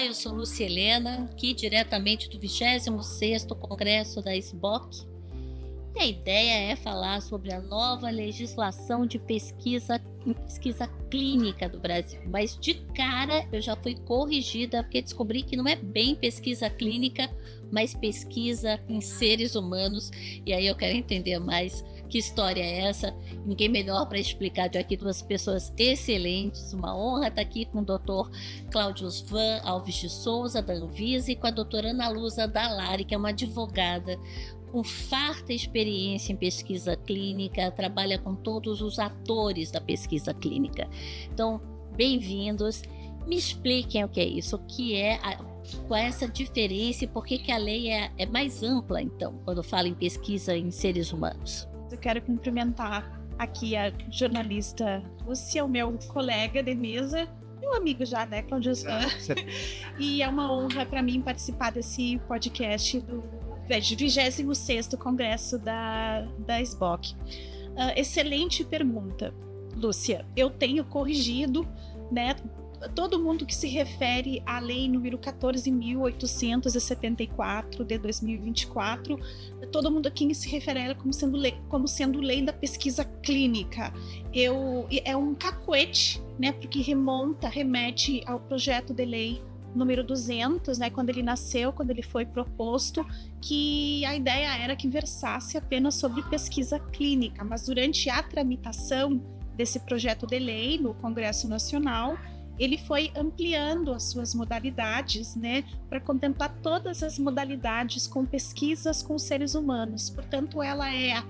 Olá, eu sou Lúcia Helena, aqui diretamente do 26º Congresso da SBOC. E a ideia é falar sobre a nova legislação de pesquisa em pesquisa clínica do Brasil. Mas de cara eu já fui corrigida porque descobri que não é bem pesquisa clínica, mas pesquisa em seres humanos. E aí eu quero entender mais que história é essa. Ninguém melhor para explicar de aqui, duas pessoas excelentes. Uma honra estar aqui com o Dr. Cláudio Osvan Alves de Souza, da Anvisa, e com a doutora Ana Lusa Dallari, que é uma advogada com farta experiência em pesquisa clínica, trabalha com todos os atores da pesquisa clínica. Então, bem-vindos. Me expliquem o que é isso, qual é essa diferença e por que a lei é mais ampla, então, quando fala em pesquisa em seres humanos. Eu quero cumprimentar aqui a jornalista Lúcia, o meu colega de mesa, meu amigo já, né, Cláudio? E é uma honra para mim participar desse podcast do 26º Congresso da SBOC. Excelente pergunta, Lúcia. Eu tenho corrigido, né, todo mundo que se refere à lei número 14.874 de 2024, todo mundo aqui se refere a ela como sendo lei da pesquisa clínica. É um cacuete, né, porque remete ao projeto de lei número 200, né, quando ele nasceu, quando ele foi proposto, que a ideia era que versasse apenas sobre pesquisa clínica, mas durante a tramitação desse projeto de lei no Congresso Nacional, ele foi ampliando as suas modalidades, né, para contemplar todas as modalidades com pesquisas com seres humanos. Portanto, ela é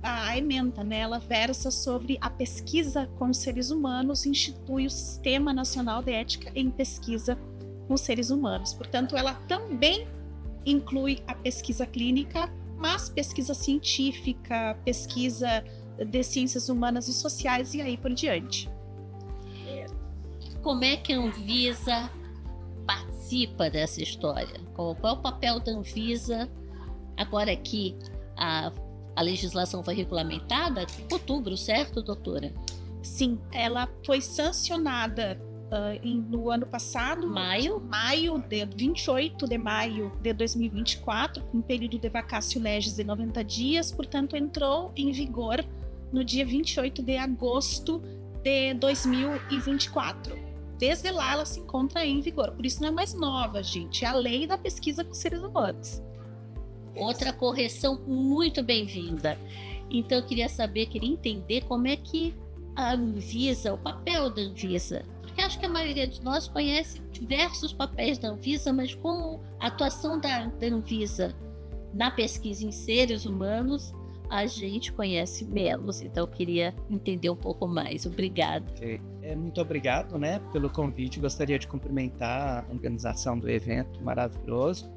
a ementa, né, ela versa sobre a pesquisa com seres humanos, institui o Sistema Nacional de Ética em Pesquisa com seres humanos. Portanto, ela também inclui a pesquisa clínica, mas pesquisa científica, pesquisa de ciências humanas e sociais e aí por diante. Como é que a Anvisa participa dessa história? Qual é o papel da Anvisa agora que a legislação foi regulamentada? Em outubro, certo, doutora? Sim, ela foi sancionada no ano passado, 28 de maio de 2024, com um período de vacatio legis de 90 dias, portanto entrou em vigor no dia 28 de agosto de 2024. Desde lá ela se encontra em vigor, por isso não é mais nova, gente, é a lei da pesquisa com seres humanos. Outra correção muito bem-vinda. Então eu queria entender como é que a Anvisa, o papel da Anvisa, porque acho que a maioria de nós conhece diversos papéis da Anvisa, mas como a atuação da Anvisa na pesquisa em seres humanos, a gente conhece menos, então eu queria entender um pouco mais. Obrigada. Muito obrigado, né, pelo convite. Gostaria de cumprimentar a organização do evento maravilhoso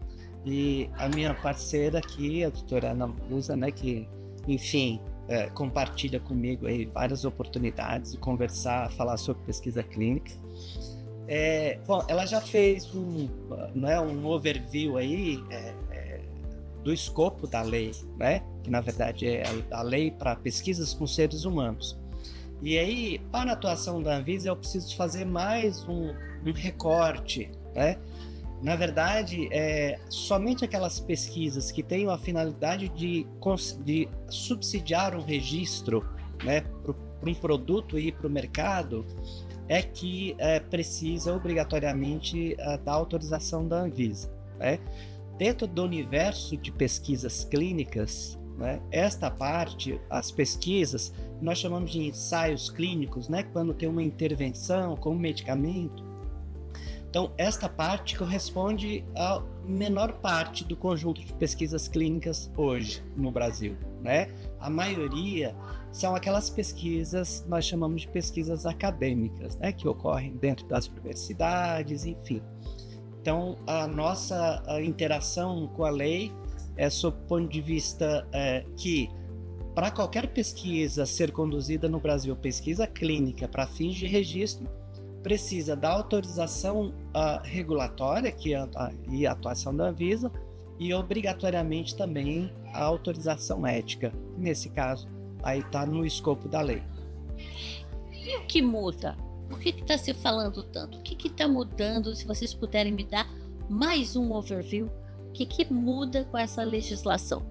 e a minha parceira aqui, a doutora Ana Lusa, né, que, enfim, compartilha comigo aí várias oportunidades de conversar, falar sobre pesquisa clínica. Bom, ela já fez um overview aí do escopo da lei, né? Que na verdade é a lei para pesquisas com seres humanos. E aí, para a atuação da Anvisa, eu preciso fazer mais um recorte, né? Na verdade, somente aquelas pesquisas que tenham a finalidade de subsidiar um registro, né, para um produto ir para o mercado, é que precisa obrigatoriamente da autorização da Anvisa, né? Dentro do universo de pesquisas clínicas, né, esta parte, as pesquisas, nós chamamos de ensaios clínicos, né, quando tem uma intervenção com um medicamento. Então, esta parte corresponde à menor parte do conjunto de pesquisas clínicas hoje no Brasil, né? A maioria são aquelas pesquisas, nós chamamos de pesquisas acadêmicas, né, que ocorrem dentro das universidades, enfim. Então, a nossa interação com a lei é sob o ponto de vista que, para qualquer pesquisa ser conduzida no Brasil, pesquisa clínica para fins de registro, precisa da autorização regulatória e a atuação da Anvisa e obrigatoriamente também a autorização ética. Nesse caso, aí está no escopo da lei. E o que muda Por que está se falando tanto? O que está mudando? Se vocês puderem me dar mais um overview, o que muda com essa legislação?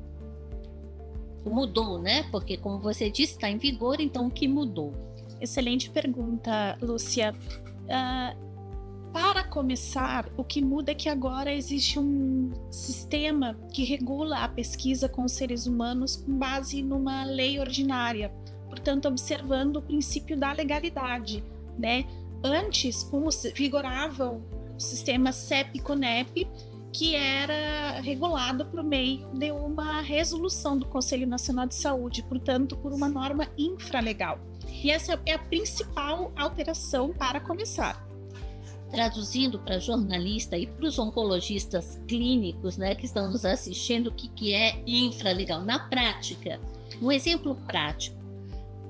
Mudou, né? Porque, como você disse, está em vigor, então o que mudou? Excelente pergunta, Lúcia. Para começar, o que muda é que agora existe um sistema que regula a pesquisa com os seres humanos com base numa lei ordinária, portanto, observando o princípio da legalidade, né? Antes, como vigorava o sistema CEP-CONEP, que era regulado por meio de uma resolução do Conselho Nacional de Saúde, portanto, por uma norma infralegal. E essa é a principal alteração para começar. Traduzindo para jornalista e para os oncologistas clínicos, né, que estão nos assistindo, o que é infralegal? Na prática, um exemplo prático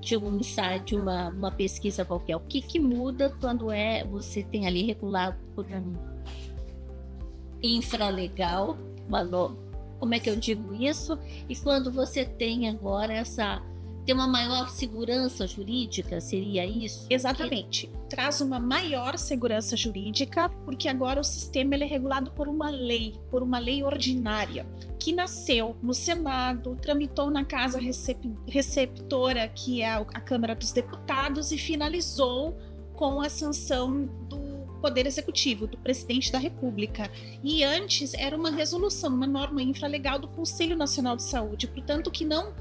de um ensaio, de uma pesquisa qualquer, o que muda quando você tem ali regulado por um infralegal, como é que eu digo isso? E quando você tem agora tem uma maior segurança jurídica, seria isso? Exatamente. Traz uma maior segurança jurídica, porque agora o sistema ele é regulado por uma lei ordinária, que nasceu no Senado, tramitou na casa receptora, que é a Câmara dos Deputados, e finalizou com a sanção do Poder Executivo, do Presidente da República. E antes era uma resolução, uma norma infralegal do Conselho Nacional de Saúde, portanto que não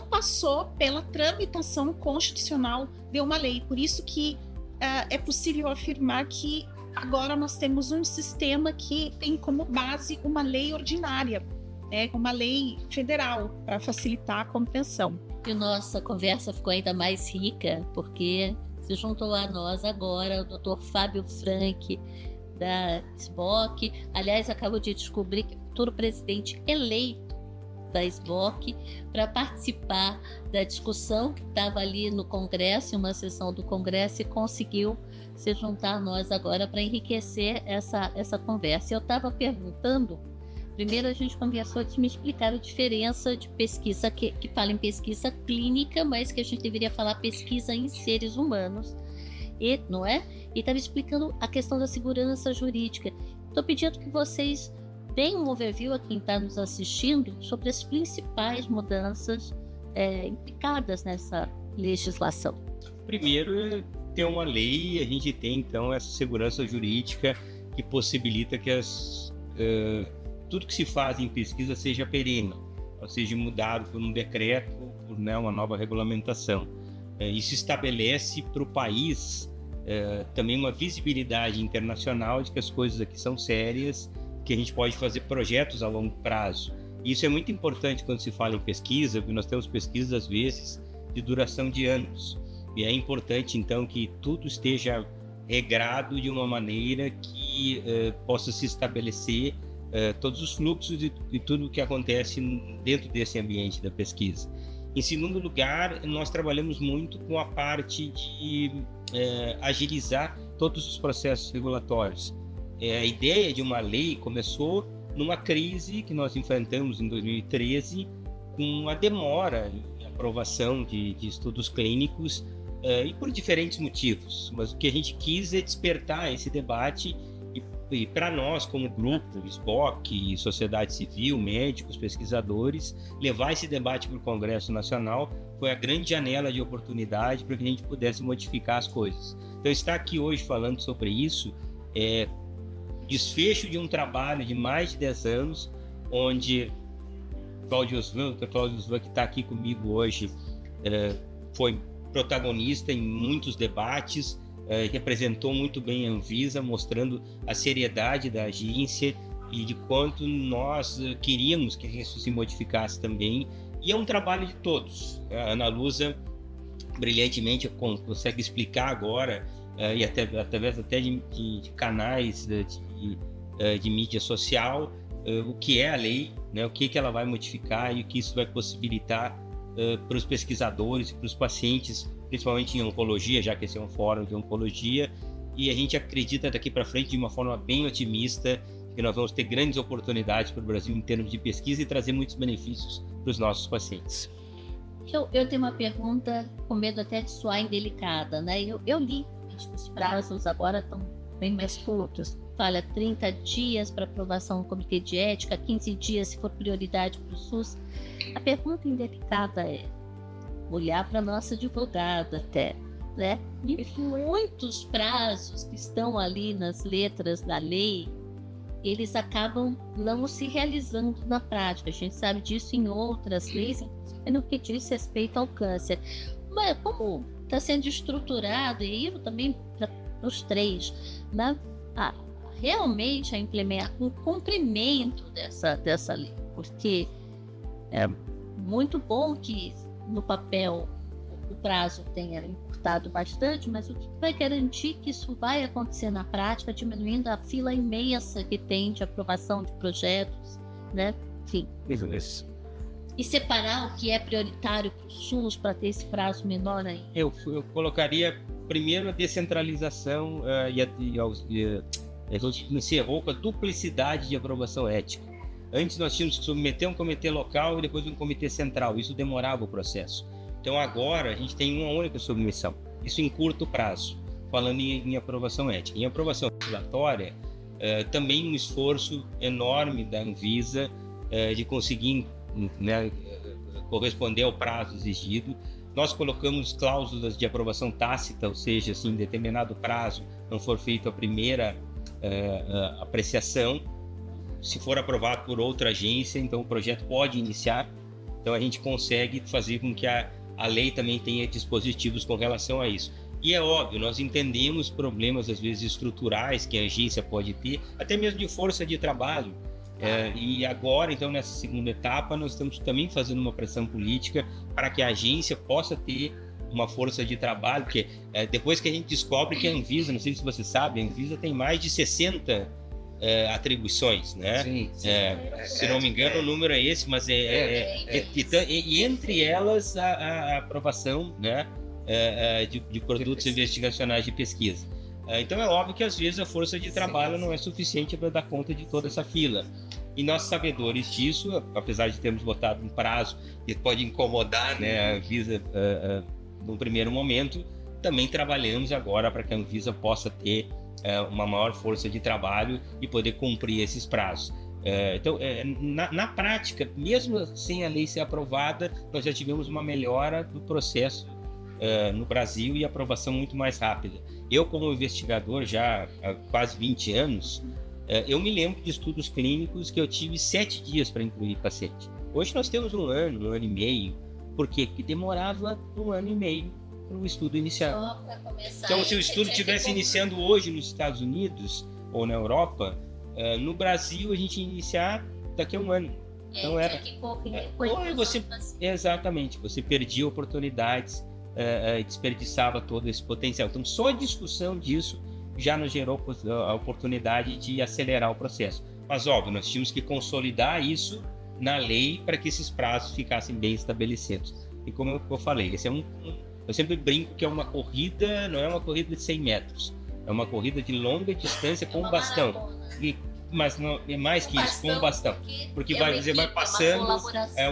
passou pela tramitação constitucional de uma lei. Por isso que é possível afirmar que agora nós temos um sistema que tem como base uma lei ordinária, né, uma lei federal, para facilitar a compreensão. E nossa conversa ficou ainda mais rica, porque se juntou a nós agora o Dr. Fábio Frank, da SBOC. Aliás, acabou de descobrir que é o futuro presidente eleito da SBOC, para participar da discussão que estava ali no Congresso, em uma sessão do Congresso, e conseguiu se juntar a nós agora para enriquecer essa conversa. Eu estava perguntando, primeiro a gente conversou, de me explicar a diferença de pesquisa, que fala em pesquisa clínica, mas que a gente deveria falar pesquisa em seres humanos, não é? E estava explicando a questão da segurança jurídica. Estou pedindo que vocês deem um overview a quem está nos assistindo sobre as principais mudanças implicadas nessa legislação. Primeiro, ter uma lei, a gente tem então essa segurança jurídica que possibilita que tudo que se faz em pesquisa seja perene, ou seja, mudado por um decreto, por uma nova regulamentação. Isso estabelece para o país também uma visibilidade internacional de que as coisas aqui são sérias, que a gente pode fazer projetos a longo prazo. Isso é muito importante quando se fala em pesquisa, porque nós temos pesquisas, às vezes, de duração de anos. E é importante, então, que tudo esteja regrado de uma maneira que possa se estabelecer todos os fluxos e tudo o que acontece dentro desse ambiente da pesquisa. Em segundo lugar, nós trabalhamos muito com a parte de agilizar todos os processos regulatórios. A ideia de uma lei começou numa crise que nós enfrentamos em 2013, com a demora em aprovação de estudos clínicos, e por diferentes motivos. Mas o que a gente quis é despertar esse debate e para nós, como grupo, SBOC, sociedade civil, médicos, pesquisadores, levar esse debate para o Congresso Nacional foi a grande janela de oportunidade para que a gente pudesse modificar as coisas. Então, estar aqui hoje falando sobre isso é desfecho de um trabalho de mais de 10 anos, onde Cláudio Osvan, que está aqui comigo hoje, foi protagonista em muitos debates, representou muito bem a Anvisa, mostrando a seriedade da agência e de quanto nós queríamos que isso se modificasse também. E é um trabalho de todos. A Ana Lusa, brilhantemente, consegue explicar agora, e através até de canais de mídia social, o que é a lei, o que ela vai modificar e o que isso vai possibilitar para os pesquisadores e para os pacientes, principalmente em oncologia, já que esse é um fórum de oncologia, e a gente acredita daqui para frente de uma forma bem otimista que nós vamos ter grandes oportunidades para o Brasil em termos de pesquisa e trazer muitos benefícios para os nossos pacientes. Eu tenho uma pergunta, com medo até de soar indelicada, né? Eu li Acho que os prazos agora estão bem mais curtos. Fala 30 dias para aprovação no comitê de ética, 15 dias se for prioridade para o SUS. A pergunta indelicada é olhar para a nossa advogada até, né? E muitos prazos que estão ali nas letras da lei, eles acabam não se realizando na prática. A gente sabe disso em outras leis, inclusive no que diz respeito ao câncer. Mas como está sendo estruturado, e eu também para os três, né? Realmente o cumprimento dessa lei, porque é muito bom que no papel o prazo tenha encurtado bastante, mas o que vai garantir que isso vai acontecer na prática, diminuindo a fila imensa que tem de aprovação de projetos, né? Enfim. Isso. E separar o que é prioritário para o SUS para ter esse prazo menor aí? Eu colocaria primeiro a descentralização encerrou com a duplicidade de aprovação ética. Antes nós tínhamos que submeter um comitê local e depois um comitê central. Isso demorava o processo. Então agora a gente tem uma única submissão. Isso em curto prazo, falando em aprovação ética. Em aprovação legislatória, também um esforço enorme da Anvisa de conseguir, né, corresponder ao prazo exigido. Nós colocamos cláusulas de aprovação tácita, ou seja, se em determinado prazo não for feita a primeira apreciação, se for aprovado por outra agência, então o projeto pode iniciar. Então a gente consegue fazer com que a lei também tenha dispositivos com relação a isso. E é óbvio, nós entendemos problemas às vezes estruturais que a agência pode ter, até mesmo de força de trabalho. E agora, então, nessa segunda etapa, nós estamos também fazendo uma pressão política para que a agência possa ter uma força de trabalho, porque depois que a gente descobre que a Anvisa, não sei se você sabe, a Anvisa tem mais de 60 atribuições, né? Sim. Se não me engano, o número é esse, mas e entre elas a aprovação, né, de produtos investigacionais de pesquisa. Então é óbvio que às vezes a força de trabalho não é suficiente para dar conta de toda essa fila. E nós, sabedores disso, apesar de termos botado um prazo que pode incomodar, né, a Anvisa no primeiro momento, também trabalhamos agora para que a Anvisa possa ter uma maior força de trabalho e poder cumprir esses prazos. Então, na prática, mesmo sem a lei ser aprovada, nós já tivemos uma melhora do processo no Brasil e aprovação muito mais rápida. Eu, como investigador já há quase 20 anos, eu me lembro de estudos clínicos que eu tive 7 dias para incluir paciente. Hoje nós temos um ano e meio. Por quê? Porque demorava 1 ano e meio para o estudo iniciar. Então, se o estudo estivesse iniciando hoje nos Estados Unidos ou na Europa, no Brasil a gente ia iniciar daqui a 1 ano. Então exatamente, você perdia oportunidades, desperdiçava todo esse potencial. Então, só a discussão disso já nos gerou a oportunidade de acelerar o processo. Mas, óbvio, nós tínhamos que consolidar isso na lei para que esses prazos ficassem bem estabelecidos. E como eu falei, esse eu sempre brinco que é uma corrida, não é uma corrida de 100 metros, é uma corrida de longa distância com bastão. Mas não é mais que isso, com um bastão. Porque vai passando,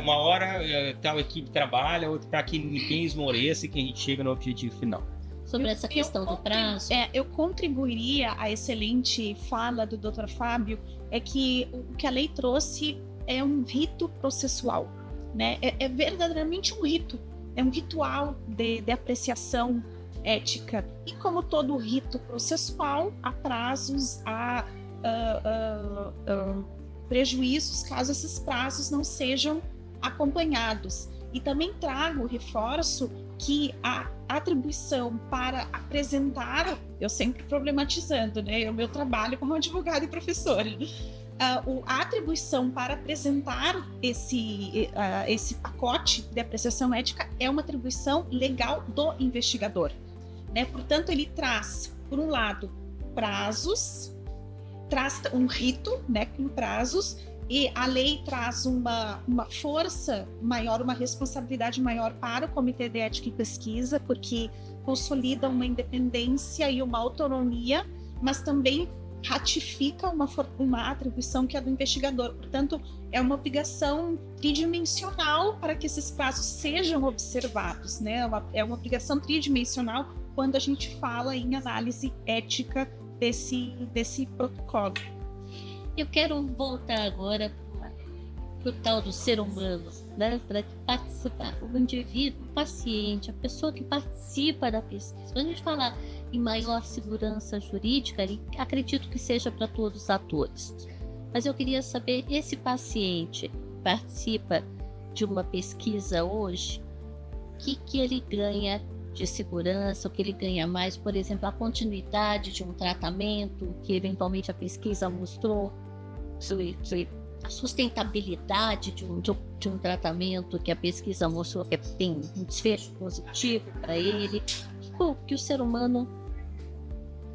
uma hora tal equipe trabalha, outra para que ninguém esmoreça e que a gente chega no objetivo final. Sobre essa questão do prazo. Eu contribuiria à excelente fala do Dr. Fábio, é que o que a lei trouxe é um rito processual, né? É verdadeiramente um rito, é um ritual de apreciação ética. E como todo rito processual, há prazos, há prejuízos caso esses prazos não sejam acompanhados. E também reforço que a atribuição para apresentar, eu sempre problematizando, né, o meu trabalho como advogada e professora, a atribuição para apresentar esse pacote de apreciação ética é uma atribuição legal do investigador, né? Portanto, ele traz, por um lado, prazos, traz um rito, né, com prazos, e a lei traz uma força maior, uma responsabilidade maior para o Comitê de Ética e Pesquisa, porque consolida uma independência e uma autonomia, mas também ratifica uma atribuição que é do investigador. Portanto, é uma obrigação tridimensional para que esses prazos sejam observados, né? É uma obrigação tridimensional quando a gente fala em análise ética desse protocolo. Eu quero voltar agora para o tal do ser humano, né? Para participar, o indivíduo, o paciente, a pessoa que participa da pesquisa. Quando a gente fala em maior segurança jurídica, acredito que seja para todos os atores. Mas eu queria saber, esse paciente participa de uma pesquisa hoje, o que ele ganha de segurança, o que ele ganha mais, por exemplo, a continuidade de um tratamento que eventualmente a pesquisa mostrou, a sustentabilidade de um tratamento que a pesquisa mostrou que tem um desfecho positivo para ele, que o ser humano,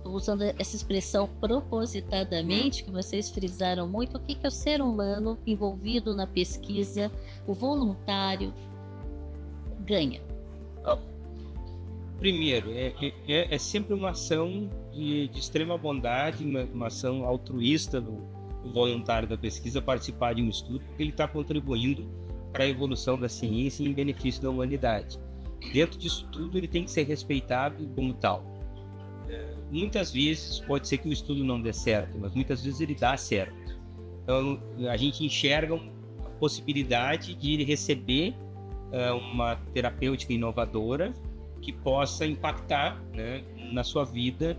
usando essa expressão propositadamente, que vocês frisaram muito, o que o ser humano envolvido na pesquisa, o voluntário, ganha? Primeiro, é sempre uma ação de extrema bondade, uma ação altruísta do voluntário da pesquisa participar de um estudo, porque ele está contribuindo para a evolução da ciência em benefício da humanidade. Dentro disso tudo, ele tem que ser respeitado como tal. Muitas vezes pode ser que o estudo não dê certo, mas muitas vezes ele dá certo. Então, a gente enxerga a possibilidade de receber uma terapêutica inovadora que possa impactar, né, na sua vida.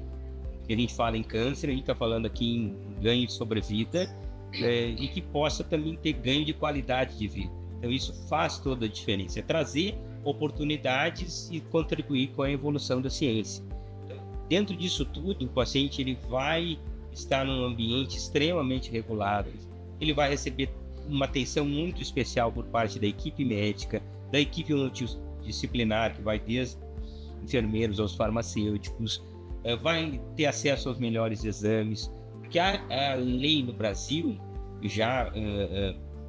A gente fala em câncer, a gente está falando aqui em ganho de sobrevida, e que possa também ter ganho de qualidade de vida. Então isso faz toda a diferença, é trazer oportunidades e contribuir com a evolução da ciência. Então, dentro disso tudo, o paciente ele vai estar num ambiente extremamente regulado, ele vai receber uma atenção muito especial por parte da equipe médica, da equipe multidisciplinar, que vai desde enfermeiros aos farmacêuticos, vai ter acesso aos melhores exames, porque a lei no Brasil, já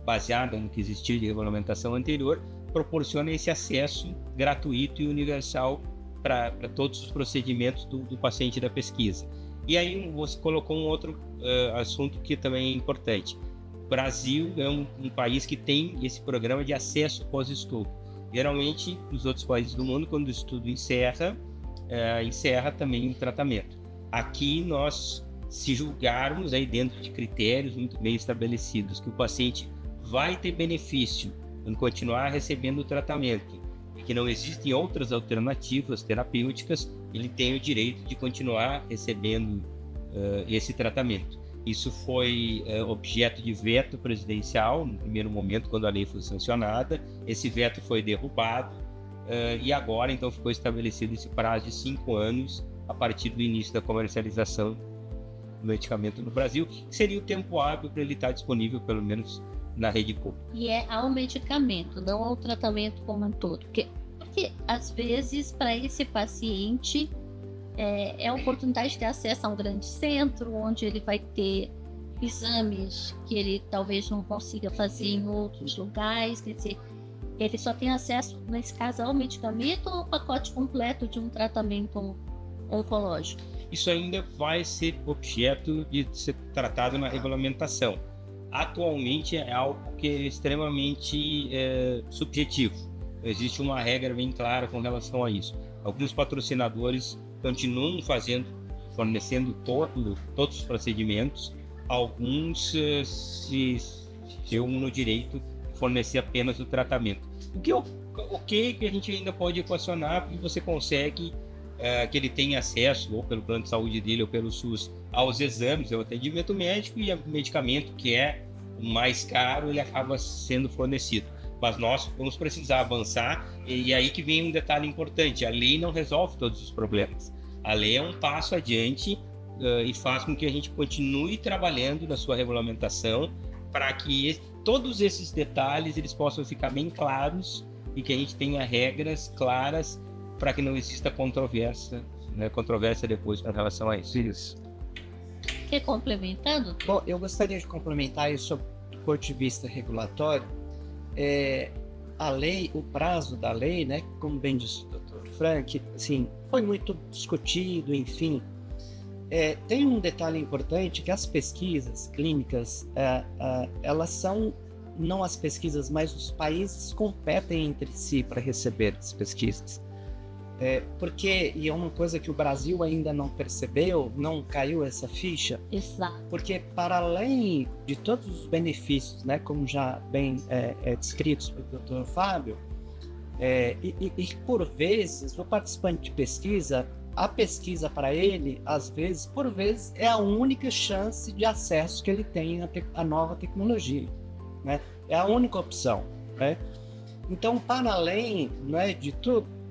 baseada no que existia de regulamentação anterior, proporciona esse acesso gratuito e universal para todos os procedimentos do paciente da pesquisa. E aí você colocou um outro assunto que também é importante. O Brasil é um país que tem esse programa de acesso pós-estudo. Geralmente, nos outros países do mundo, quando o estudo encerra também o tratamento. Aqui, nós, se julgarmos aí dentro de critérios muito bem estabelecidos, que o paciente vai ter benefício em continuar recebendo o tratamento e que não existem outras alternativas terapêuticas, ele tem o direito de continuar recebendo esse tratamento. Isso foi objeto de veto presidencial no primeiro momento, quando a lei foi sancionada. Esse veto foi derrubado e agora então ficou estabelecido esse prazo de 5 anos a partir do início da comercialização do medicamento no Brasil, que seria o tempo hábil para ele estar disponível pelo menos na rede pública. E é ao medicamento, não ao tratamento como um todo, porque às vezes para esse paciente é a oportunidade de ter acesso a um grande centro, onde ele vai ter exames que ele talvez não consiga fazer em outros lugares. Quer dizer, ele só tem acesso, nesse caso, ao medicamento ou ao pacote completo de um tratamento oncológico? Isso ainda vai ser objeto de ser tratado na regulamentação. Atualmente é algo que é extremamente subjetivo. Existe uma regra bem clara com relação a isso. Alguns patrocinadores continuam fornecendo todos os procedimentos. Alguns se deu no direito de fornecer apenas o tratamento. O que a gente ainda pode equacionar, porque você consegue que ele tenha acesso, ou pelo plano de saúde dele, ou pelo SUS, aos exames, ao atendimento médico, e o medicamento, que é o mais caro, ele acaba sendo fornecido. Mas nós vamos precisar avançar, e aí que vem um detalhe importante: a lei não resolve todos os problemas. A lei é um passo adiante e faz com que a gente continue trabalhando na sua regulamentação para que todos esses detalhes eles possam ficar bem claros e que a gente tenha regras claras para que não exista controvérsia depois com relação a isso. Quer complementando? Bom, eu gostaria de complementar isso do ponto de vista regulatório. A lei, o prazo da lei, né, como bem disse o Dr. Frank, assim, foi muito discutido, enfim. Tem um detalhe importante, que as pesquisas clínicas, elas são, não as pesquisas, mas os países competem entre si para receber as pesquisas. Porque, e é uma coisa que o Brasil ainda não percebeu, não caiu essa ficha, Exato. porque para além de todos os benefícios, né, como já bem descritos pelo Dr. Fábio, e por vezes o participante de pesquisa, a pesquisa para ele, às vezes, por vezes, é a única chance de acesso que ele tem à nova tecnologia, né? É a única opção, né? Então, para além, né, de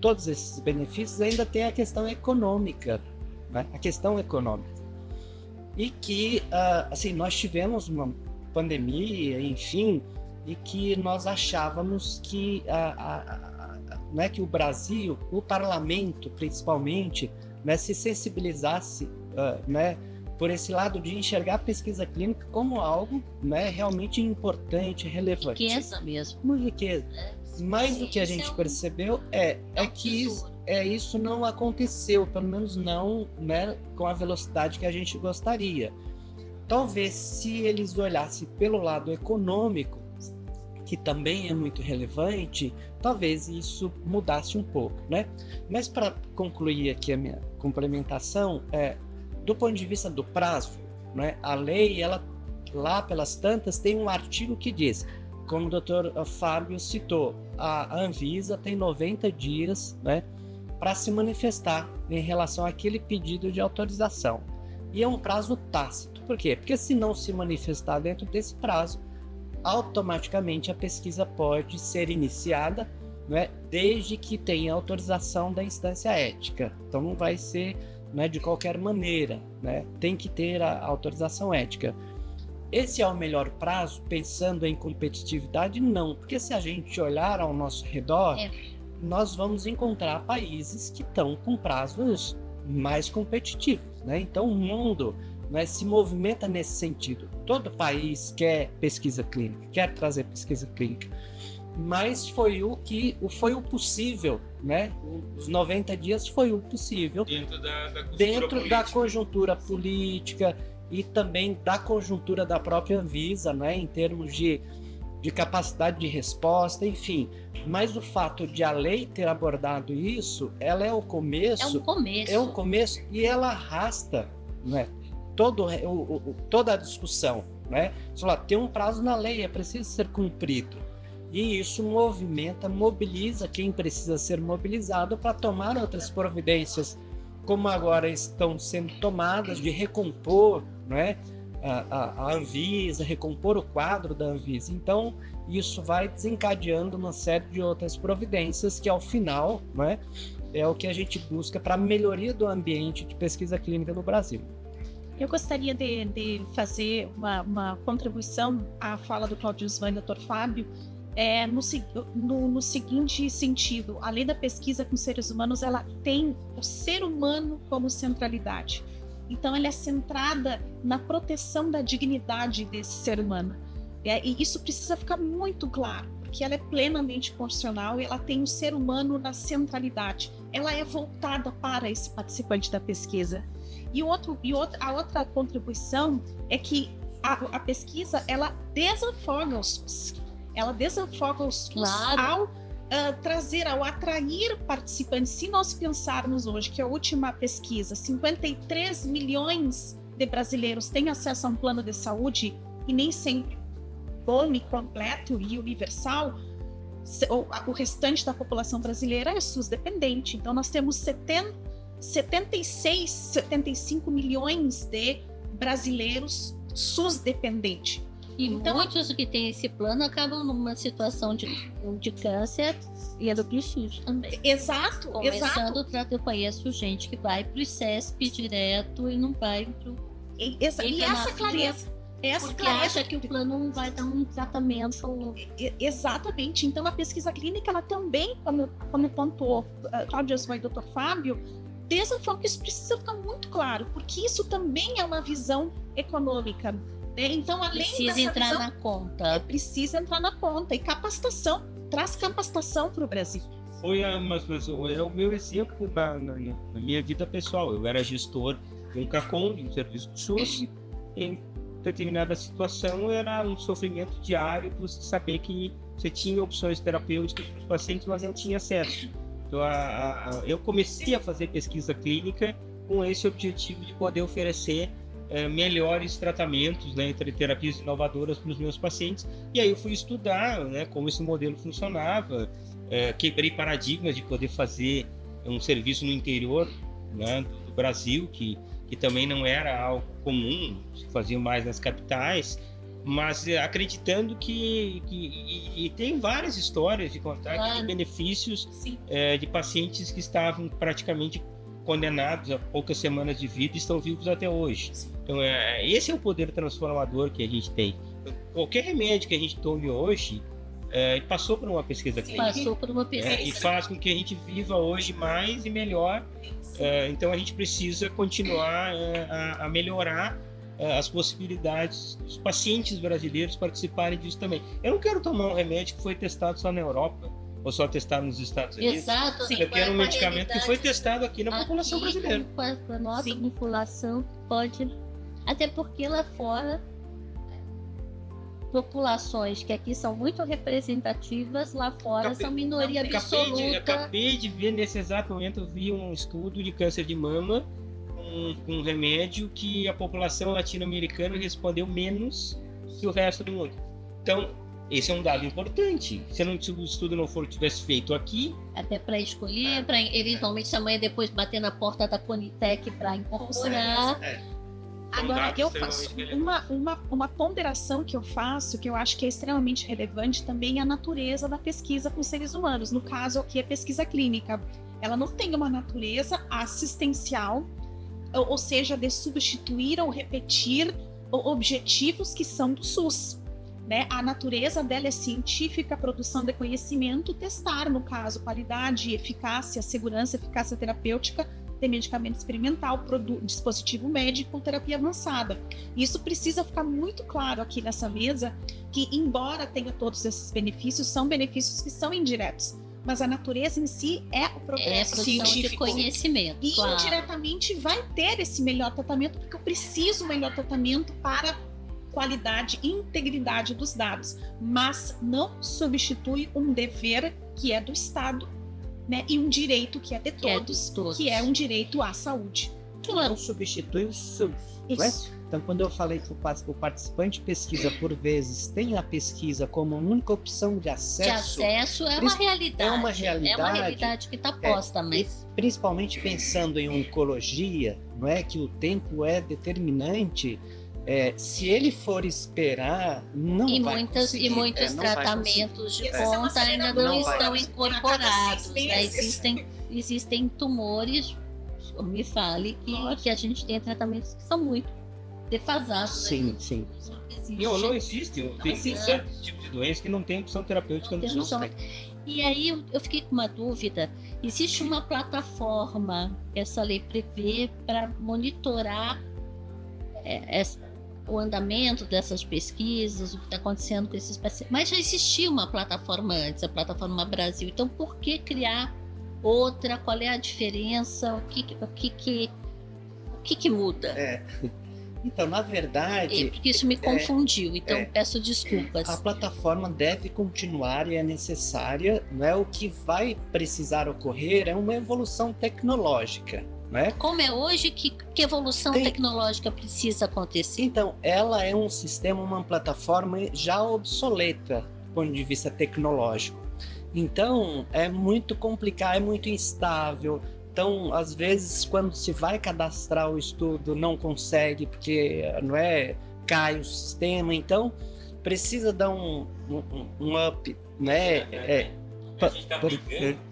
todos esses benefícios, ainda tem a questão econômica, né? A questão econômica. E que, assim, nós tivemos uma pandemia, enfim, e que nós achávamos que não é que o Brasil, o parlamento principalmente, né, se sensibilizasse, né, por esse lado de enxergar a pesquisa clínica como algo, né, realmente importante, relevante. Riqueza mesmo. Uma riqueza. Mas o que a gente percebeu é que isso não aconteceu, pelo menos não, né, com a velocidade que a gente gostaria. Talvez se eles olhassem pelo lado econômico, que também é muito relevante, talvez isso mudasse um pouco, né? Mas para concluir aqui a minha complementação, do ponto de vista do prazo, né, a lei, ela lá pelas tantas tem um artigo que diz, como o Dr. Fábio citou, a Anvisa tem 90 dias, né, para se manifestar em relação àquele pedido de autorização. E é um prazo tácito. Por quê? Porque se não se manifestar dentro desse prazo, automaticamente a pesquisa pode ser iniciada, né, desde que tenha autorização da instância ética. Então não vai ser, né, de qualquer maneira, né, tem que ter a autorização ética. Esse é o melhor prazo, pensando em competitividade? Não, porque se a gente olhar ao nosso redor, nós vamos encontrar países que estão com prazos mais competitivos, né? Então o mundo, né, se movimenta nesse sentido. Todo país quer pesquisa clínica, quer trazer pesquisa clínica, mas foi o possível, né? Os 90 dias foi o possível dentro da conjuntura política e também da conjuntura da própria Anvisa, né, em termos de capacidade de resposta, enfim. Mas o fato de a lei ter abordado isso, ela é o começo. É um começo e ela arrasta, né, toda a discussão, né? Tem um prazo na lei, é preciso ser cumprido. E isso mobiliza quem precisa ser mobilizado para tomar outras providências, como agora estão sendo tomadas, de recompor, né, a Anvisa, recompor o quadro da Anvisa. Então, isso vai desencadeando uma série de outras providências que, ao final, né, é o que a gente busca para a melhoria do ambiente de pesquisa clínica no Brasil. Eu gostaria de fazer uma contribuição à fala do Claudio Svan e do Dr. Fábio, no seguinte sentido: a lei da pesquisa com seres humanos, ela tem o ser humano como centralidade. Então ela é centrada na proteção da dignidade desse ser humano. E isso precisa ficar muito claro, porque ela é plenamente constitucional e ela tem o ser humano na centralidade. Ela é voltada para esse participante da pesquisa. A outra contribuição é que a pesquisa, ela desafoga os SUS. Ela desafoga os SUS, claro, ao atrair participantes. Se nós pensarmos hoje que a última pesquisa, 53 milhões de brasileiros têm acesso a um plano de saúde, e nem sempre bom e completo e universal, o restante da população brasileira é SUS dependente. Então nós temos 75 milhões de brasileiros SUS dependente. E então, muitos que têm esse plano acabam numa situação de câncer e endocrino também. Exato, Começando exato. Eu conheço gente que vai pro ICESP direto e não vai pro... E essa clareza. Porque acha que o plano não vai dar um tratamento. Exatamente. Então a pesquisa clínica, ela também, como pontuou Claudio Svan e Dr. Fábio, desafoga, isso precisa ficar muito claro, porque isso também é uma visão econômica. Então, além precisa entrar visão, na conta. Precisa entrar na conta. E capacitação, traz capacitação para o Brasil. É o meu exemplo na minha vida pessoal. Eu era gestor de um CACOM, de um serviço do SUS. Em determinada situação, era um sofrimento diário você saber que você tinha opções terapêuticas para os pacientes, mas não tinha acesso. Então, eu comecei a fazer pesquisa clínica com esse objetivo de poder oferecer melhores tratamentos, né, entre terapias inovadoras para os meus pacientes. E aí eu fui estudar, né, como esse modelo funcionava, quebrei paradigmas de poder fazer um serviço no interior, né, do Brasil, que também não era algo comum, se fazia mais nas capitais, mas acreditando que tem várias histórias de contar de benefícios de pacientes que estavam praticamente condenados a poucas semanas de vida e estão vivos até hoje. Então, esse é o poder transformador que a gente tem. Qualquer remédio que a gente tome hoje passou por uma pesquisa clínica. Passou por uma pesquisa. E faz com que a gente viva hoje mais e melhor. Então, a gente precisa continuar a melhorar as possibilidades dos pacientes brasileiros participarem disso também. Eu não quero tomar um remédio que foi testado só na Europa ou só testado nos Estados Unidos. Exato. Eu quero um medicamento que foi testado aqui na população brasileira. Com a nossa população pode... Até porque lá fora, populações que aqui são muito representativas, lá fora são minoria absoluta. Acabei de ver, nesse exato momento, eu vi um estudo de câncer de mama com um remédio que a população latino-americana respondeu menos que o resto do mundo. Então, esse é um dado importante. Se o estudo não tivesse feito aqui... Até para escolher, para eventualmente amanhã depois bater na porta da Conitec para incorporar. Agora, eu faço uma ponderação que eu faço, que eu acho que é extremamente relevante também, é a natureza da pesquisa com seres humanos. No caso aqui, é pesquisa clínica. Ela não tem uma natureza assistencial, ou seja, de substituir ou repetir objetivos que são do SUS. Né? A natureza dela é científica, produção de conhecimento, testar, no caso, qualidade, eficácia, segurança, eficácia terapêutica de medicamento experimental, dispositivo médico, terapia avançada. Isso precisa ficar muito claro aqui nessa mesa, que embora tenha todos esses benefícios, são benefícios que são indiretos. Mas a natureza em si é o progresso científico. De conhecimento. E indiretamente vai ter esse melhor tratamento, porque eu preciso melhor tratamento para qualidade e integridade dos dados, mas não substitui um dever que é do Estado, né, e um direito que é de todos, que é um direito à saúde. Não substitui o SUS, não é? Então, quando eu falei que o participante de pesquisa, por vezes, tem a pesquisa como única opção de acesso... é uma realidade. É uma realidade que está posta, mas... Principalmente pensando em oncologia, não é, que o tempo é determinante... se ele for esperar, não vai conseguir. E muitos tratamentos de ponta ainda não estão incorporados. Né? Existem tumores, me fale, que a gente tem tratamentos que são muito defasados. Sim. Não existe. Tem certos tipos de doenças que não tem opção terapêutica no SUS. E aí eu fiquei com uma dúvida. Existe uma plataforma que essa lei prevê para monitorar o andamento dessas pesquisas, o que está acontecendo com esses pacientes. Mas já existia uma plataforma antes, a plataforma Brasil. Então, por que criar outra? Qual é a diferença? O que muda? Então, na verdade... Porque isso me confundiu, então peço desculpas. A plataforma deve continuar e é necessária, não é? O que vai precisar ocorrer é uma evolução tecnológica. Né? Como é hoje, que evolução tecnológica precisa acontecer? Então, ela é um sistema, uma plataforma já obsoleta do ponto de vista tecnológico. Então, é muito complicado, é muito instável. Então, às vezes, quando se vai cadastrar o estudo, não consegue, porque cai o sistema. Então, precisa dar um up, né? A gente está brigando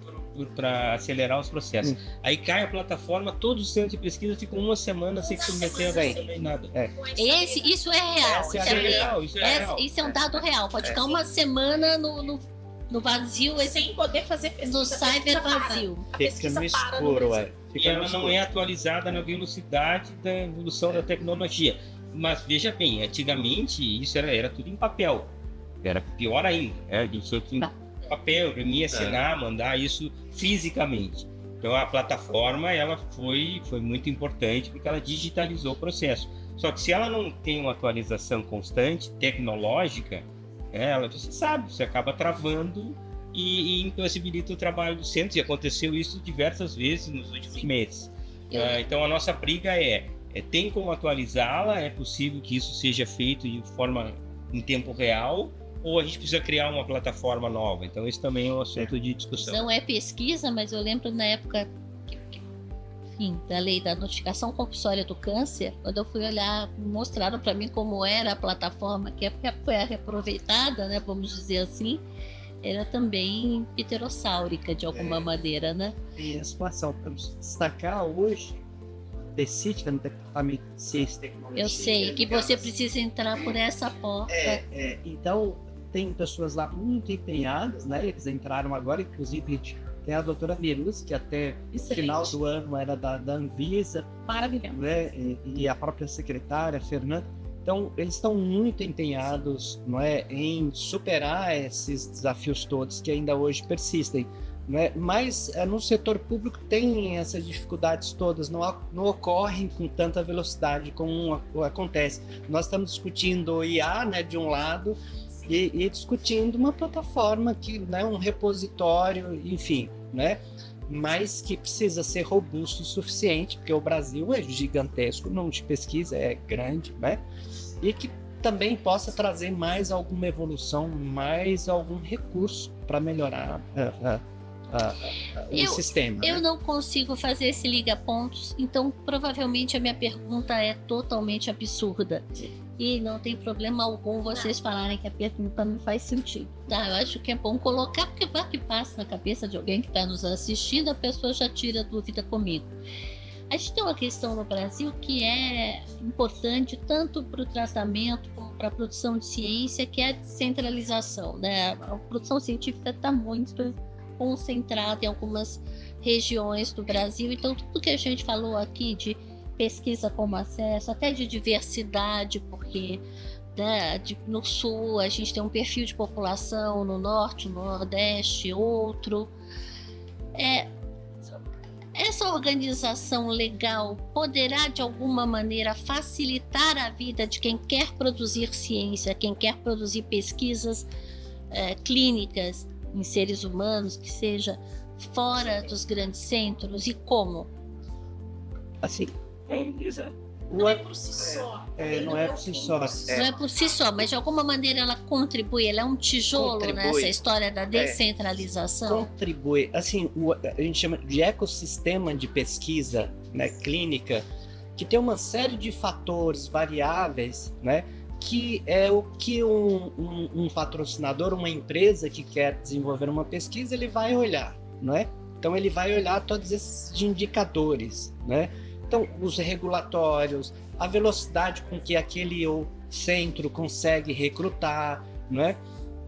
para acelerar os processos. Aí cai a plataforma, todos os centros de pesquisa ficam uma semana sem submeter a nada. Isso é real. Isso é um dado real. Pode ficar uma semana no vazio, sem poder fazer pesquisa, no cyber vazio. Fica no escuro, E ela não é atualizada na velocidade da evolução da tecnologia. Mas veja bem, antigamente isso era tudo em papel. Era pior ainda. A gente só tinha papel, imprimir, assinar, mandar isso fisicamente. Então a plataforma ela foi muito importante porque ela digitalizou o processo. Só que se ela não tem uma atualização constante, tecnológica, você sabe, você acaba travando e impossibilita o trabalho dos centros, e aconteceu isso diversas vezes nos últimos meses. Então a nossa briga tem como atualizá-la, é possível que isso seja feito em tempo real, ou a gente precisa criar uma plataforma nova. Então esse também é um assunto de discussão. Não é pesquisa, mas eu lembro na época da lei da notificação compulsória do câncer, quando eu fui olhar, mostraram para mim como era a plataforma que foi reaproveitada, né, vamos dizer assim, era também pterossáurica de alguma maneira, né? E a situação, para destacar hoje, decide no departamento de ciência e tecnologia. Eu sei que você precisa entrar por essa porta. Então, tem pessoas lá muito empenhadas, né? Eles entraram agora, inclusive tem a doutora Miruz, que até final do ano era da Anvisa. Maravilhoso. Né? E a própria secretária, Fernanda. Então, eles estão muito empenhados, não é, em superar esses desafios todos que ainda hoje persistem. Né? Mas no setor público tem essas dificuldades todas, não ocorrem com tanta velocidade como acontece. Nós estamos discutindo o IA, né, de um lado, e discutindo uma plataforma que, né, um repositório, enfim, né, mas que precisa ser robusto o suficiente, porque o Brasil é gigantesco, não de pesquisa, é grande, né, e que também possa trazer mais alguma evolução, mais algum recurso para melhorar o sistema. Eu não consigo fazer esse liga-pontos, então provavelmente a minha pergunta é totalmente absurda. E não tem problema algum vocês falarem que a pergunta não faz sentido. Tá, eu acho que é bom colocar, porque vai que passa na cabeça de alguém que está nos assistindo, a pessoa já tira dúvida comigo. A gente tem uma questão no Brasil que é importante tanto para o tratamento como para a produção de ciência, que é a descentralização, né? A produção científica está muito concentrada em algumas regiões do Brasil, então tudo que a gente falou aqui de pesquisa como acesso, até de diversidade, porque né, no sul a gente tem um perfil de população, no norte, no nordeste, outro. Essa organização legal poderá de alguma maneira facilitar a vida de quem quer produzir ciência, quem quer produzir pesquisas clínicas em seres humanos, que seja fora dos grandes centros, e como? Assim, não é por si só. Não é por si só. Não é por si só, mas de alguma maneira ela contribui, ela é um tijolo nessa história da descentralização. Contribui. Assim, a gente chama de ecossistema de pesquisa, né, clínica, que tem uma série de fatores variáveis, né, que é o que um patrocinador, uma empresa que quer desenvolver uma pesquisa, ele vai olhar, não é? Então ele vai olhar todos esses indicadores, né? Então, os regulatórios, a velocidade com que aquele centro consegue recrutar, né?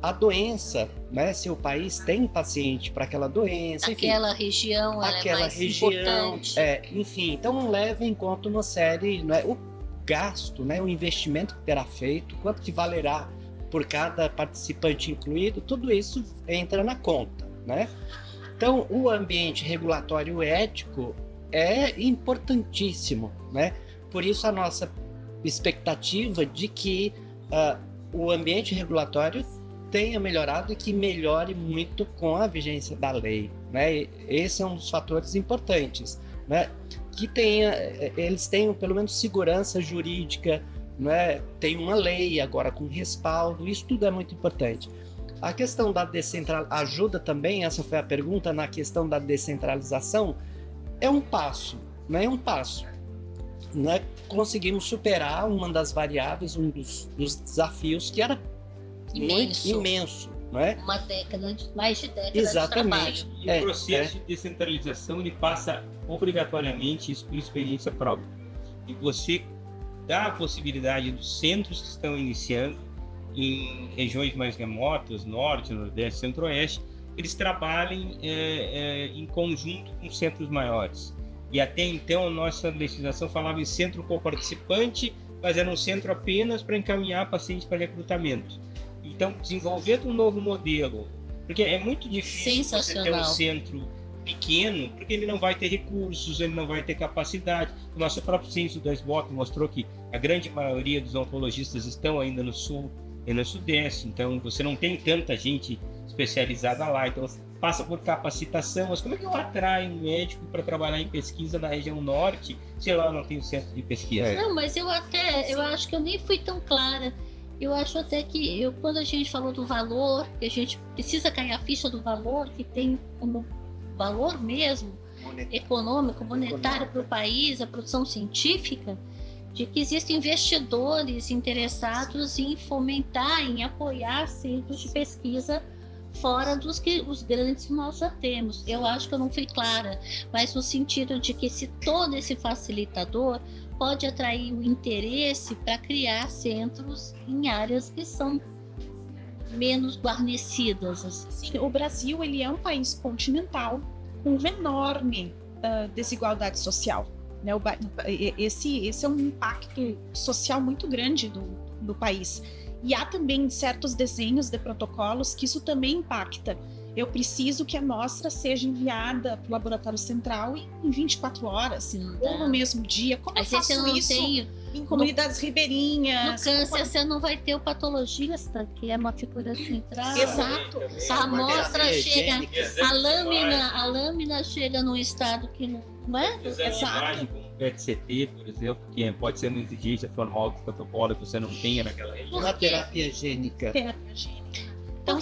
A doença, né? Se o país tem paciente para aquela doença, aquela região, ela é mais importante. Enfim, então leva em conta uma série, né? O gasto, né? O investimento que terá feito, quanto que valerá por cada participante incluído, tudo isso entra na conta, né? Então, o ambiente regulatório ético é importantíssimo, né? Por isso a nossa expectativa de que o ambiente regulatório tenha melhorado e que melhore muito com a vigência da lei, né? Esse é um dos fatores importantes, né? Que eles tenham pelo menos segurança jurídica, né? Tem uma lei agora com respaldo, isso tudo é muito importante. A questão da descentralização ajuda também, essa foi a pergunta, na questão da descentralização. É um passo, né? É um passo. Né? Conseguimos superar uma das variáveis, um dos desafios que era imenso, né? Uma década, mais de década. Exatamente. De trabalho. E o processo de descentralização ele passa obrigatoriamente isso por experiência própria. E você dá a possibilidade dos centros que estão iniciando em regiões mais remotas, norte, nordeste, centro-oeste, eles trabalhem em conjunto com centros maiores. E até então a nossa legislação falava em centro coparticipante, mas era um centro apenas para encaminhar pacientes para recrutamento. Então, desenvolvendo um novo modelo, porque é muito difícil você ter um centro pequeno, porque ele não vai ter recursos, ele não vai ter capacidade. O nosso próprio censo da SBOC mostrou que a grande maioria dos oncologistas estão ainda no sul e no Sudeste. Então, você não tem tanta gente especializada lá. Então, passa por capacitação. Mas como é que eu atraio um médico para trabalhar em pesquisa na região Norte, se lá não tem o centro de pesquisa? Não, mas eu acho que eu nem fui tão clara. Eu acho até que quando a gente falou do valor, que a gente precisa cair a ficha do valor, que tem como valor mesmo, econômico, monetário para o país, a produção científica, de que existem investidores interessados em fomentar, em apoiar centros de pesquisa fora dos que os grandes que nós já temos. Eu acho que eu não fui clara, mas no sentido de que se todo esse facilitador pode atrair o interesse para criar centros em áreas que são menos guarnecidas. Sim, o Brasil ele é um país continental com uma enorme desigualdade social. Né? Esse é um impacto social muito grande do país. E há também certos desenhos de protocolos que isso também impacta. Eu preciso que a amostra seja enviada para o laboratório central em 24 horas, ou no mesmo dia. Como eu faço isso em comunidades ribeirinhas? No câncer você não vai ter o patologista, que é uma figura central. Exato. A amostra chega, a lâmina chega num estado que não é? Exato. Como PET-CT, por exemplo, que pode ser uma exigência formal do protocolo que você não tenha naquela região. A terapia gênica. Então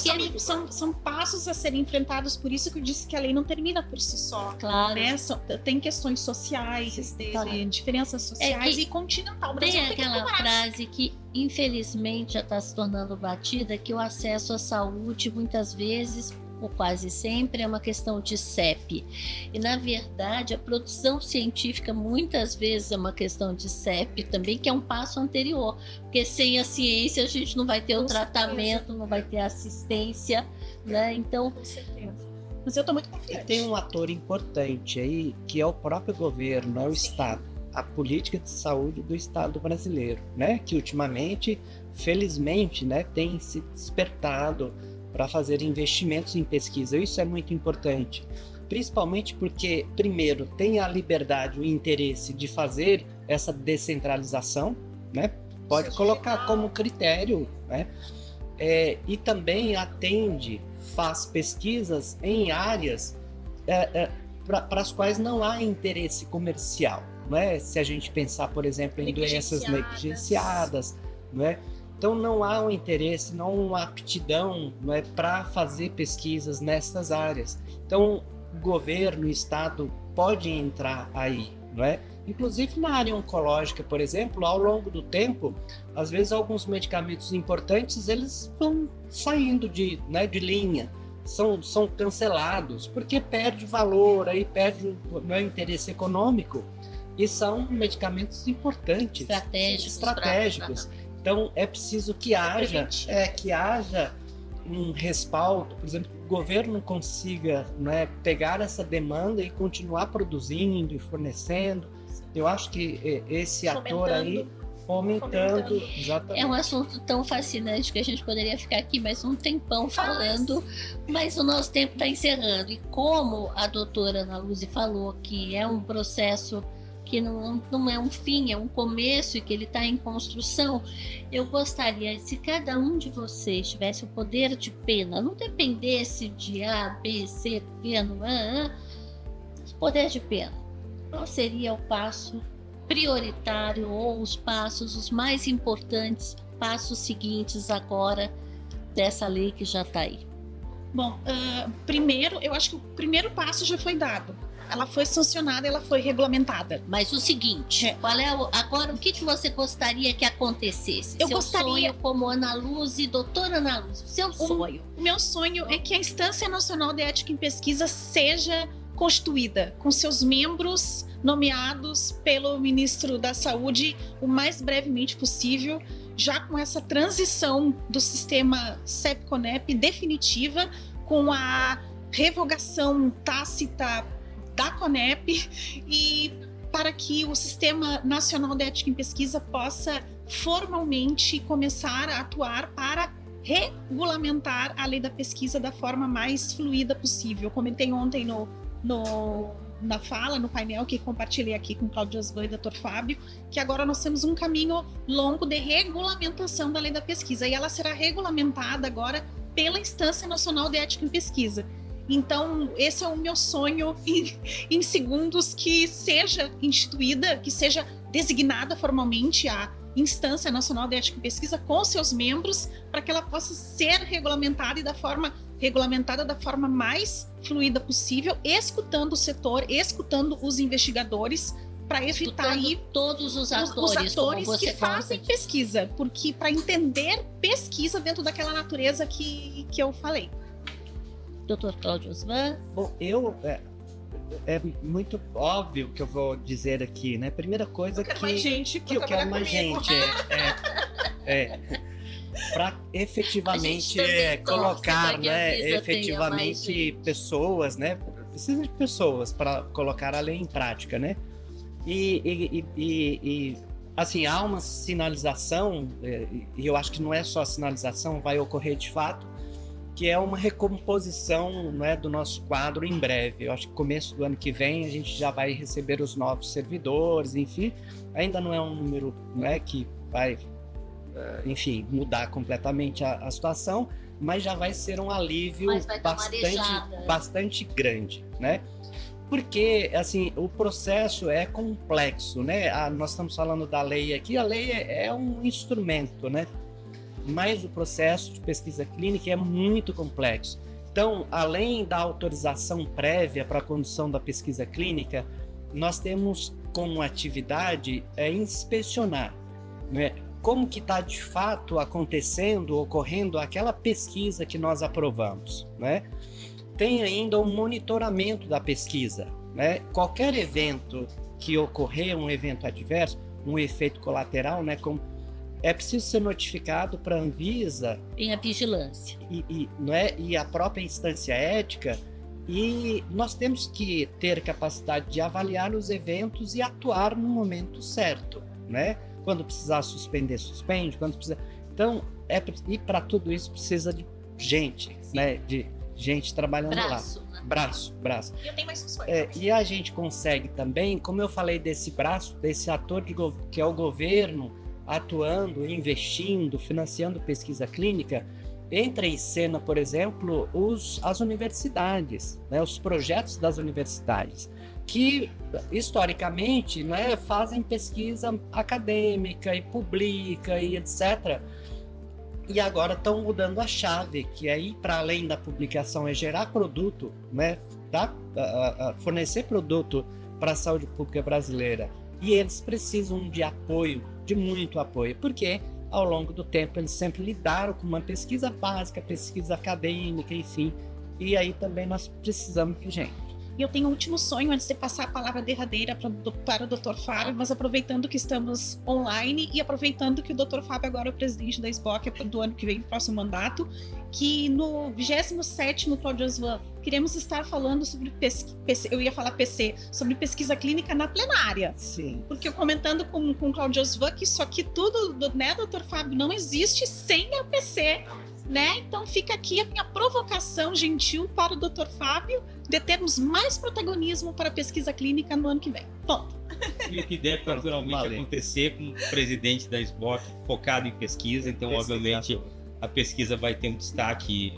são passos a serem enfrentados, por isso que eu disse que a lei não termina por si só. Claro. Né? Tem questões sociais, de diferenças sociais e continental. Tem aquela frase que infelizmente já está se tornando batida, que o acesso à saúde muitas vezes, ou quase sempre, é uma questão de CEP. E na verdade a produção científica muitas vezes é uma questão de CEP também, que é um passo anterior, porque sem a ciência a gente não vai ter o tratamento, não vai ter assistência, né? Então, com certeza. Mas eu estou muito confiante. E tem um ator importante aí, que é o próprio governo, é o Estado, a política de saúde do Estado brasileiro, né? Que ultimamente, felizmente, né, tem se despertado para fazer investimentos em pesquisa. Isso é muito importante, principalmente porque, primeiro, tem a liberdade, o interesse de fazer essa descentralização, né? Pode colocar como critério, né? E também faz pesquisas em áreas para as quais não há interesse comercial, né? Se a gente pensar, por exemplo, em doenças negligenciadas, né? Então não há um interesse, não uma aptidão, não é, para fazer pesquisas nessas áreas. Então o governo, o Estado pode entrar aí, não é? Inclusive na área oncológica, por exemplo, ao longo do tempo, às vezes alguns medicamentos importantes eles vão saindo de linha, são cancelados porque perde valor, aí perde o interesse econômico, e são medicamentos importantes, estratégicos. Então é preciso que haja um respaldo, por exemplo, que o governo consiga, né, pegar essa demanda e continuar produzindo e fornecendo. Eu acho que esse ator aí fomentando. Exatamente. É um assunto tão fascinante que a gente poderia ficar aqui mais um tempão falando, mas o nosso tempo está encerrando. E como a doutora Ana Lúcia falou, que é um processo que não é um fim, é um começo e que ele está em construção, eu gostaria, se cada um de vocês tivesse o poder de pena, não dependesse de A, B, C, pena, poder de pena, qual seria o passo prioritário ou os mais importantes, passos seguintes agora dessa lei que já está aí? Bom, primeiro, eu acho que o primeiro passo já foi dado. Ela foi sancionada, ela foi regulamentada. Mas o seguinte, agora o que você gostaria que acontecesse? Sonho como Ana Lúcia, doutora Ana Lúcia, seu sonho. O meu sonho é que a Instância Nacional de Ética em Pesquisa seja constituída, com seus membros nomeados pelo Ministro da Saúde o mais brevemente possível, já com essa transição do sistema CEP-CONEP definitiva, com a revogação tácita da CONEP, e para que o Sistema Nacional de Ética em Pesquisa possa formalmente começar a atuar para regulamentar a lei da pesquisa da forma mais fluida possível. Comentei ontem no na fala, no painel que compartilhei aqui com o Cláudio Osvan e o Dr. Fábio, que agora nós temos um caminho longo de regulamentação da lei da pesquisa, e ela será regulamentada agora pela Instância Nacional de Ética em Pesquisa. Então, esse é o meu sonho em segundos, que seja instituída, que seja designada formalmente a Instância Nacional de Ética em Pesquisa com seus membros, para que ela possa ser regulamentada da forma mais fluida possível, escutando o setor, escutando os investigadores, para evitar aí todos os atores que fazem pesquisa, porque para entender pesquisa dentro daquela natureza que eu falei. Dr. Cláudio Osvan? Bom, é muito óbvio que eu vou dizer aqui, né? Primeira coisa que eu quero mais gente para efetivamente colocar, né? Efetivamente pessoas, né? Precisa de pessoas para colocar a lei em prática, né? E assim, há uma sinalização, e eu acho que não é só a sinalização, vai ocorrer de fato, que é uma recomposição, né, do nosso quadro em breve. Eu acho que começo do ano que vem a gente já vai receber os novos servidores, enfim. Ainda não é um número, né, que vai, enfim, mudar completamente a situação, mas já vai ser um alívio bastante grande, né? Porque, assim, o processo é complexo, né? Nós estamos falando da lei aqui, a lei é um instrumento, né? Mas o processo de pesquisa clínica é muito complexo. Então, além da autorização prévia para a condução da pesquisa clínica, nós temos como atividade inspecionar, né, como que está de fato acontecendo, ocorrendo aquela pesquisa que nós aprovamos, né? Tem ainda o monitoramento da pesquisa, né? Qualquer evento que ocorrer, um evento adverso, um efeito colateral, né, é preciso ser notificado para a Anvisa. Tem a vigilância. E a própria instância ética. E nós temos que ter capacidade de avaliar os eventos e atuar no momento certo, né? Quando precisar suspender, suspende. Quando precisar... Então, e para tudo isso precisa de gente, né? De gente trabalhando braço, lá. Né? Braço. E eu tenho mais funções. E a gente consegue também, como eu falei desse braço, desse ator que é o governo, atuando, investindo, financiando pesquisa clínica, entra em cena, por exemplo, as universidades, né, os projetos das universidades, que historicamente, né, fazem pesquisa acadêmica e publica e etc. E agora estão mudando a chave, que aí, para além da publicação, é gerar produto, né, fornecer produto para a saúde pública brasileira. E eles precisam de apoio, de muito apoio, porque ao longo do tempo eles sempre lidaram com uma pesquisa básica, pesquisa acadêmica, enfim, e aí também nós precisamos de gente. E eu tenho um último sonho, antes de passar a palavra derradeira para o Dr. Fábio, mas aproveitando que estamos online e aproveitando que o Dr. Fábio agora é o presidente da SBOC do ano que vem, próximo mandato, que no 27º Cláudio Osvan, queremos estar falando sobre sobre pesquisa clínica na plenária. Sim. Porque eu comentando com o Cláudio Osvan que isso aqui tudo, né, Dr. Fábio, não existe sem a PC, né? Então fica aqui a minha provocação gentil para o Dr. Fábio de termos mais protagonismo para a pesquisa clínica no ano que vem. Ponto. E que deve naturalmente acontecer com o presidente da SBOC focado em pesquisa, então obviamente a pesquisa vai ter um destaque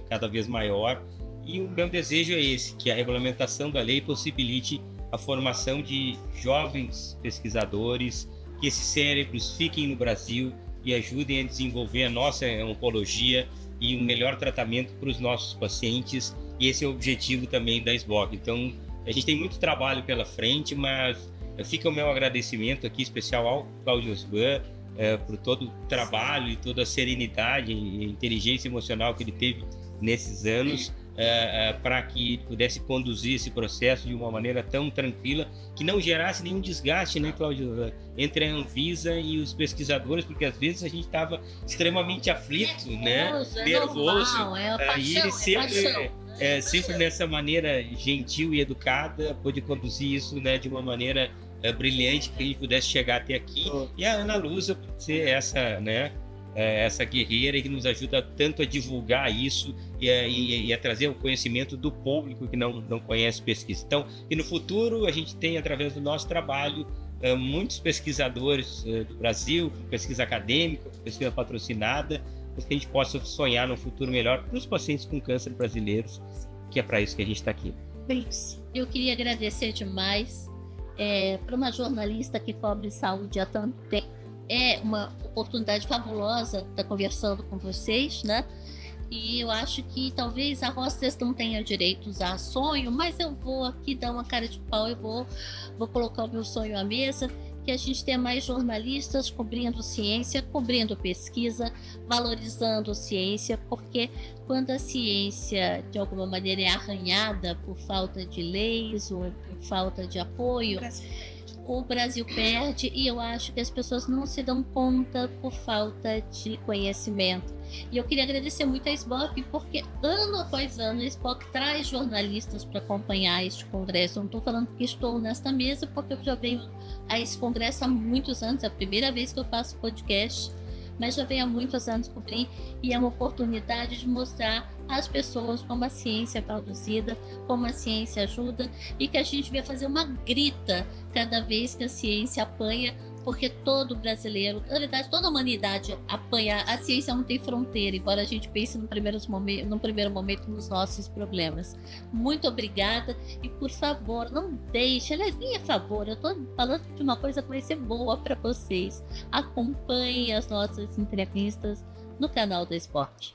cada vez maior. E o meu desejo é esse, que a regulamentação da lei possibilite a formação de jovens pesquisadores, que esses cérebros fiquem no Brasil e ajudem a desenvolver a nossa oncologia e um melhor tratamento para os nossos pacientes. E esse é o objetivo também da SBOC. Então, a gente tem muito trabalho pela frente, mas fica o meu agradecimento aqui especial ao Cláudio Osvan por todo o trabalho e toda a serenidade e inteligência emocional que ele teve nesses anos, para que pudesse conduzir esse processo de uma maneira tão tranquila, que não gerasse nenhum desgaste, né, Cláudio, entre a Anvisa e os pesquisadores, porque às vezes a gente estava extremamente aflito, nervoso, e ele sempre nessa maneira gentil e educada pôde conduzir isso, né, de uma maneira brilhante, que a gente pudesse chegar até aqui. E a Ana Lusa ser essa, né, essa guerreira que nos ajuda tanto a divulgar isso e a trazer o conhecimento do público que não conhece pesquisa. Então, e no futuro a gente tem, através do nosso trabalho, muitos pesquisadores do Brasil, pesquisa acadêmica, pesquisa patrocinada, para que a gente possa sonhar num futuro melhor para os pacientes com câncer brasileiros, que é para isso que a gente está aqui. Isso. Eu queria agradecer demais para uma jornalista que cobre saúde há tanto tempo. É uma oportunidade fabulosa estar conversando com vocês, né? E eu acho que talvez a Hostess não tenha direito a usar sonho, mas eu vou aqui dar uma cara de pau, eu vou colocar o meu sonho à mesa, que a gente tenha mais jornalistas cobrindo ciência, cobrindo pesquisa, valorizando ciência, porque quando a ciência de alguma maneira é arranhada por falta de leis ou por falta de apoio, o Brasil perde, e eu acho que as pessoas não se dão conta por falta de conhecimento. E eu queria agradecer muito a SBOC, porque ano após ano a SBOC traz jornalistas para acompanhar este congresso. Eu não estou falando que estou nesta mesa, porque eu já venho a esse congresso há muitos anos, é a primeira vez que eu faço podcast, mas já venho há muitos anos cobrindo, e é uma oportunidade de mostrar às pessoas como a ciência é produzida, como a ciência ajuda, e que a gente vai fazer uma grita cada vez que a ciência apanha, porque todo brasileiro, na verdade toda a humanidade apanha. A ciência não tem fronteira, embora a gente pense no primeiro momento nos nossos problemas. Muito obrigada, e por favor, não deixe, aliás, nem a favor, eu estou falando de uma coisa que vai ser boa para vocês. Acompanhem as nossas entrevistas no canal da SBOC.